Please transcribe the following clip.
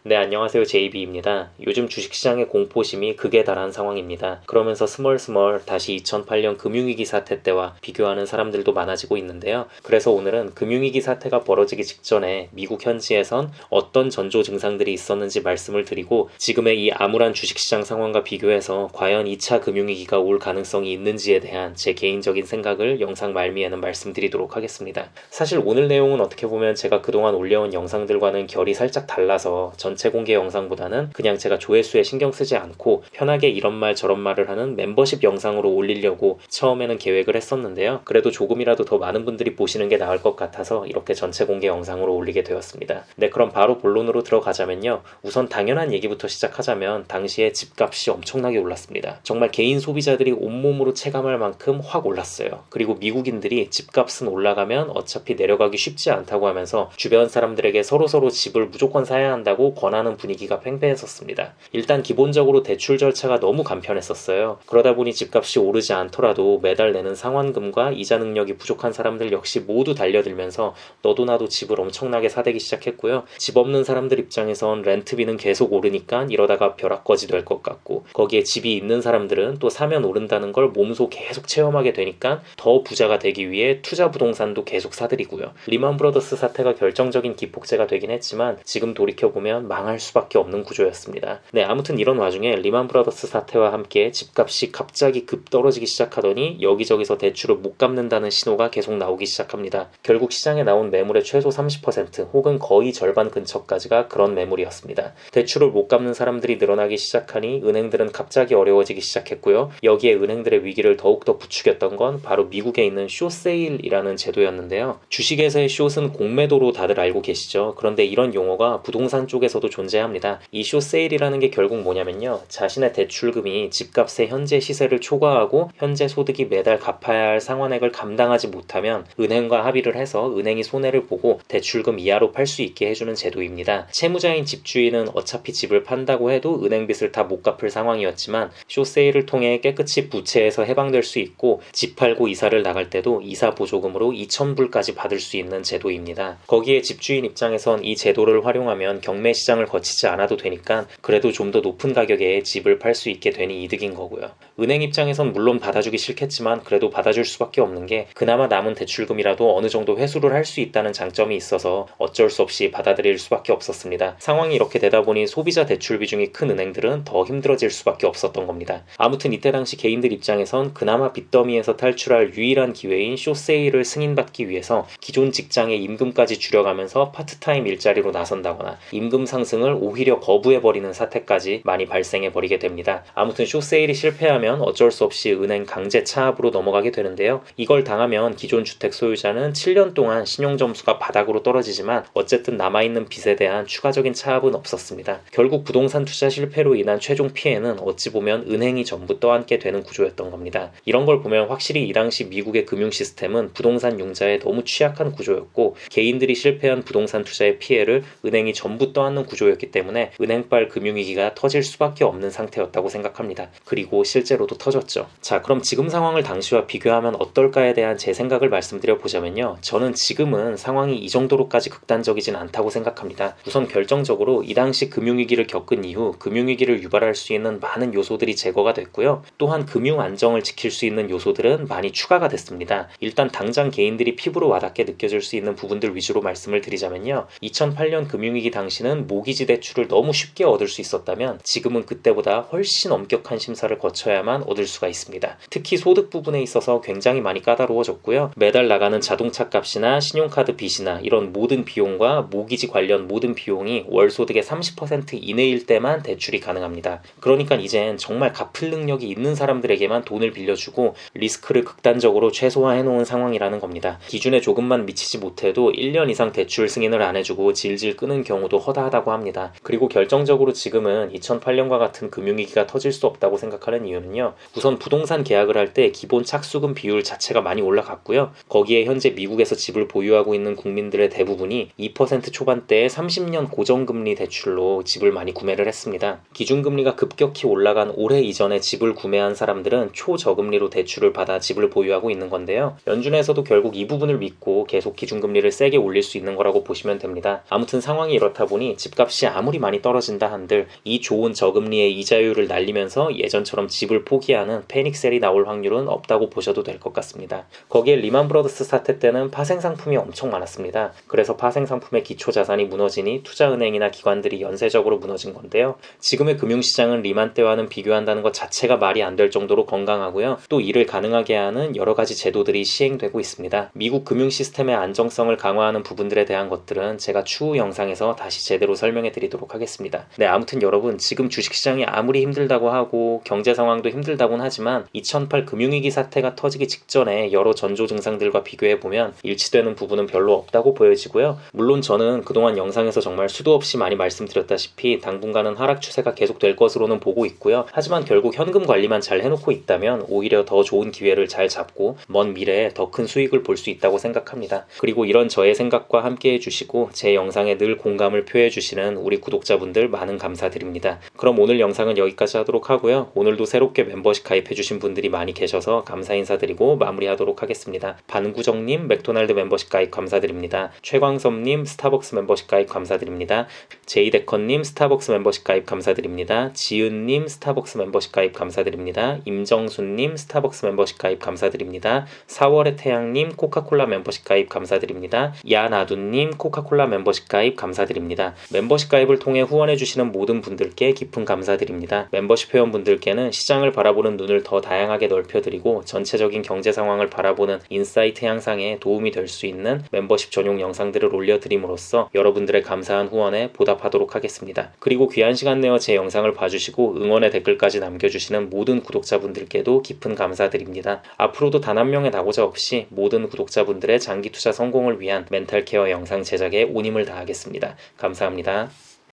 네, 안녕하세요. JB입니다. 요즘 주식시장의 공포심이 극에 달한 상황입니다. 그러면서 스멀스멀 다시 2008년 금융위기 사태 때와 비교하는 사람들도 많아지고 있는데요. 그래서 오늘은 금융위기 사태가 벌어지기 직전에 미국 현지에선 어떤 전조 증상들이 있었는지 말씀을 드리고, 지금의 이 암울한 주식시장 상황과 비교해서 과연 2차 금융위기가 올 가능성이 있는지에 대한 제 개인적인 생각을 영상 말미에는 말씀드리도록 하겠습니다. 사실 오늘 내용은 어떻게 보면 제가 그동안 올려온 영상들과는 결이 살짝 달라서 전체 공개 영상보다는 그냥 제가 조회수에 신경 쓰지 않고 편하게 이런 말 저런 말을 하는 멤버십 영상으로 올리려고 처음에는 계획을 했었는데요. 그래도 조금이라도 더 많은 분들이 보시는 게 나을 것 같아서 이렇게 전체 공개 영상으로 올리게 되었습니다. 네, 그럼 바로 본론으로 들어가자면요. 우선 당연한 얘기부터 시작하자면 당시에 집값이 엄청나게 올랐습니다. 정말 개인 소비자들이 온몸으로 체감할 만큼 확 올랐어요. 그리고 미국인들이 집값은 올라가면 어차피 내려가기 쉽지 않다고 하면서 주변 사람들에게 서로서로 집을 무조건 사야 한다고 권하는 분위기가 팽배했었습니다. 일단 기본적으로 대출 절차가 너무 간편했었어요. 그러다 보니 집값이 오르지 않더라도 매달 내는 상환금과 이자 능력이 부족한 사람들 역시 모두 달려들면서 너도 나도 집을 엄청나게 사대기 시작했고요. 집 없는 사람들 입장에선 렌트비는 계속 오르니까 이러다가 벼락거지 될 것 같고, 거기에 집이 있는 사람들은 또 사면 오른다는 걸 몸소 계속 체험하게 되니까 더 부자가 되기 위해 투자 부동산도 계속 사들이고요. 리만 브러더스 사태가 결정적인 기폭제가 되긴 했지만 지금 돌이켜보면 망할 수밖에 없는 구조였습니다. 네, 아무튼 이런 와중에 리만 브러더스 사태와 함께 집값이 갑자기 급 떨어지기 시작하더니 여기저기서 대출을 못 갚는다는 신호가 계속 나오기 시작합니다. 결국 시장에 나온 매물의 최소 30% 혹은 거의 절반 근처까지가 그런 매물이었습니다. 대출을 못 갚는 사람들이 늘어나기 시작하니 은행들은 갑자기 어려워지기 시작했고요. 여기에 은행들의 위기를 더욱더 부추겼던 건 바로 미국에 있는 숏세일이라는 제도였는데요. 주식에서의 숏은 공매도로 다들 알고 계시죠. 그런데 이런 용어가 부동산 쪽에서도 존재합니다. 이 숏세일이라는 게 결국 뭐냐면요. 자신의 대출금이 집값의 현재 시세를 초과하고 현재 소득이 매달 갚아야 할 상환액을 감당하지 못하면 은행과 합의를 해서 은행이 손해를 보고 대출금 이하로 팔 수 있게 해주는 제도입니다. 채무자인 집주인은 어차피 집을 판다고 해도 은행 빚을 다 못 갚을 상황이었지만 숏세일을 통해 깨끗이 부채에서 해방될 수 있고, 집 팔고 이사를 나갈 때도 이사 보조금으로 2,000불까지 받을 수 있는 제도입니다. 거기에 집주인 입장에선 이 제도를 활용하면 경매 시장을 거치지 않아도 되니까 그래도 좀 더 높은 가격에 집을 팔 수 있게 되니 이득인 거고요. 은행 입장에선 물론 받아주기 싫겠지만 그래도 받아줄 수밖에 없는 게 그나마 남은 대출금이라도 어느 정도 회수를 할 수 있다는 장점이 있어서 어쩔 수 없이 받아들일 수밖에 없었습니다. 상황이 이렇게 되다 보니 소비자 대출 비중이 큰 은행들은 더 힘들어질 수밖에 없었던 겁니다. 아무튼 이때 당시 개인들 입장에선 그나마 빚더미에서 탈출할 유일한 기회인 숏세일을 승인받기 위해서 기존 직장의 임금까지 줄여가면서 파트타임 일자리로 나선다거나 임금 상승을 오히려 거부해버리는 사태까지 많이 발생해버리게 됩니다. 아무튼 숏세일이 실패하면 어쩔 수 없이 은행 강제 차압으로 넘어가게 되는데요. 이걸 당하면 기존 주택 소유자는 7년 동안 신용점수가 바닥으로 떨어지지만 어쨌든 남아있는 빚에 대한 추가적인 차압은 없었습니다. 결국 부동산 투자 실패로 인한 최종 피해는 어찌 보면 은행이 전부 떠안게 되는 구조였던 겁니다. 이런 걸 보면 확실히 이 당시 미국의 금융 시스템은 부동산 융자에 너무 취약한 구조였고, 개인들이 실패한 부동산 투자의 피해를 은행이 전부 떠안는 구조였기 때문에 은행발 금융위기가 터질 수밖에 없는 상태였다고 생각합니다. 그리고 실제로도 터졌죠. 자, 그럼 지금 상황을 당시와 비교하면 어떨까에 대한 제 생각을 말씀드려 보자면요. 저는 지금은 상황이 이 정도로까지 극단적이진 않다고 생각합니다. 우선 결정적으로 이 당시 금융위기를 겪은 이후 금융위기를 유발할 수 있는 많은 요소들이 제거가 됐고요. 또한 금융 안정을 지킬 수 있는 요소들은 많이 추가가 됐습니다. 일단 당장 개인들이 피부로 와닿게 느껴질 수 있는 부분들 위주로 말씀을 드리자면요. 2008년 금융위기 당시는 모기지 대출을 너무 쉽게 얻을 수 있었다면 지금은 그때보다 훨씬 엄격한 심사를 거쳐야만 얻을 수가 있습니다. 특히 소득 부분에 있어서 굉장히 많이 까다로워졌고요. 매달 나가는 자동차 값이나 신용카드 빚이나 이런 모든 비용과 모기지 관련 모든 비용이 월 소득의 30% 이내일 때만 대출이 가능합니다. 그러니까 이젠 정말 갚을 능력이 있는 사람들에게만 돈을 빌려주고 리스크를 극단적으로 최소화해놓은 상황이라는 겁니다. 기준에 조금만 미치지 못해도 1년 이상 대출 승인을 안 해주고 질질 끄는 경우도 허다하다고 합니다. 그리고 결정적으로 지금은 2008년과 같은 금융위기가 터질 수 없다고 생각하는 이유는요. 우선 부동산 계약을 할 때 기본 착수금 비율 자체가 많이 올라갔고요. 거기에 현재 미국에서 집을 보유하고 있는 국민들의 대부분이 2% 초반대의 30년 고정금리 대출로 집을 많이 구매를 했습니다. 기준금리가 급격히 올라간 올해 이전에 집을 구매한 사람들은 초저금리로 대출을 받아 집을 보유하고 있는 건데요. 연준에서도 결국 이 부분을 믿고 계속 기준금리를 세게 올릴 수 있는 거라고 보시면 됩니다. 아무튼 상황이 이렇다 보니 집값이 아무리 많이 떨어진다 한들 이 좋은 저금리의 이자율을 날리면서 예전처럼 집을 포기하는 패닉셀이 나올 확률은 없다고 보셔도 될 것 같습니다. 거기에 리만 브러더스 사태 때는 파생 상품이 엄청 많았습니다. 그래서 파생 상품의 기초 자산이 무너지니 투자은행이나 기관들이 연쇄적으로 무너진 건데요. 지금의 금융시장은 리만 때와는 비교한다는 것 자체가 말이 안 될 정도로 건강하고요. 또 이를 가능하게 하는 여러 가지 제도들이 시행되고 있습니다. 미국 금융 시스템의 안정성을 강화하는 부분들에 대한 것들은 제가 추후 영상에서 다시 제대로 설명해 드리도록 하겠습니다. 네, 아무튼 여러분, 지금 주식시장이 아무리 힘들다고 하고 경제 상황도 힘들다고는 하지만 2008 금융위기 사태가 터지기 직전에 여러 전조 증상들과 비교해보면 일치되는 부분은 별로 없다고 보여지고요. 물론 저는 그동안 영상에서 정말 수도 없이 많이 말씀드렸다시피 당분간은 하락 추세가 계속될 것으로는 보고 있고요. 하지만 결국 현금 관리만 잘 해놓고 있다면 오히려 더 좋은 기회를 잘 잡고 먼 미래에 더 큰 수익을 볼 수 있다고 생각합니다. 그리고 이런 저의 생각과 함께 해주시고 제 영상에 늘 공감을 표해주시는 우리 구독자분들 많은 감사드립니다. 그럼 오늘 영상은 여기까지 하도록 하고요. 오늘도 새롭게 멤버십 가입해주신 분들이 많이 계셔서 감사 인사드리고 마무리하도록 하겠습니다. 반구정님 맥도날드 멤버십 가입 감사드립니다. 최광섭님 스타벅스 멤버십 가입 감사드립니다. 제이데컨님 스타벅스 멤버십 가입 감사드립니다. 지은님 스타벅스 멤버십 가입 감사드립니다. 임정순님 스타벅스 멤버십 가입 감사드립니다. 4월의 태양님 코카콜라 멤버십 가입 감사드립니다. 야나두님 코카콜라 멤버십 가입 감사드립니다. 멤버십 가입을 통해 후원해주시는 모든 분들께 깊은 감사드립니다. 멤버십 회원분들께는 시장을 바라보는 눈을 더 다양하게 넓혀드리고 전체적인 경제 상황을 바라보는 인사이트 향상에 도움이 될 수 있는 멤버십 전용 영상들을 올려드림으로써 여러분들의 감사한 후원에 보답하도록 하겠습니다. 그리고 귀한 시간 내어 제 영상을 봐주시고 응원의 댓글까지 남겨주시는 모든 구독자분들께도 깊은 감사드립니다. 앞으로도 단 한 명의 낙오자 없이 모든 구독자분들의 장기 투자 성공을 위한 멘탈 케어 영상 제작에 온 힘을 다하겠습니다. 감사합니다.